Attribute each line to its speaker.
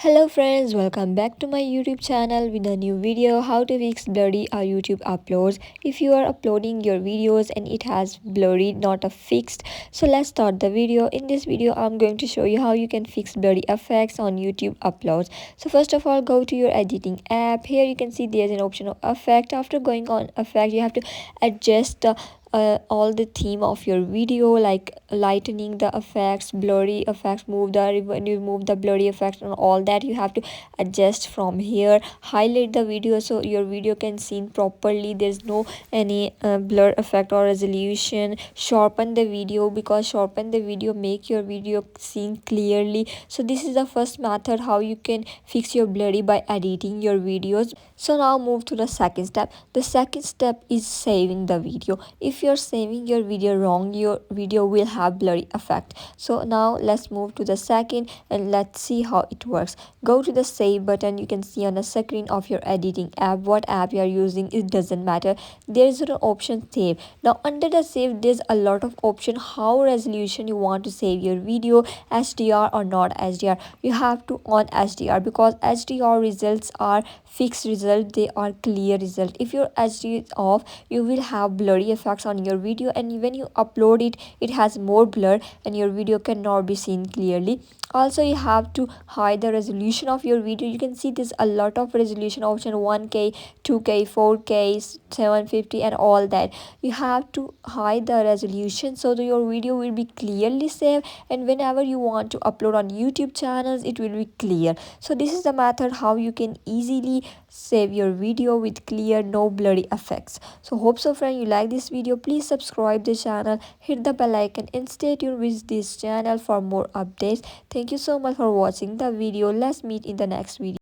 Speaker 1: Hello friends, welcome back to my YouTube channel with a new video how to fix blurry our YouTube uploads. If you are uploading your videos and it has blurry not a fixed, so let's start the video. In this video I'm going to show you how you can fix blurry effects on YouTube uploads. So first of all, go to your editing app. Here you can see there's an option of effect. After going on effect, you have to adjust the all the theme of your video, like lightening the effects, blurry effects, when you move the blurry effects and all that you have to adjust from here. Highlight the video so your video can seen properly, there's no any blur effect or resolution. Sharpen the video, because sharpen the video make your video seen clearly. So this is the first method how you can fix your blurry by editing your videos. So now move to the second step. The second step is saving the video. If you're saving your video wrong, your video will have blurry effect. So now let's move to the second and let's see how it works. Go to the save button. You can see on the screen of your editing app what app you are using, it doesn't matter. There is an option save. Now under the save there's a lot of option how resolution you want to save your video, HDR or not HDR. You have to on HDR because HDR results are fixed result, they are clear result. If your HDR is off, you will have blurry effects on your video, and when you upload it, it has more blur and your video cannot be seen clearly. Also you have to hide the resolution of your video. You can see there's a lot of resolution option, 1K, 2K, 4K, 750 and all that. You have to hide the resolution so that your video will be clearly saved, and whenever you want to upload on YouTube channels it will be clear. So this is the method how you can easily save your video with clear, no blurry effects. So hope so friend you like this video. Please subscribe the channel, hit the bell icon and stay tuned with this channel for more updates. Thank you so much for watching the video. Let's meet in the next video.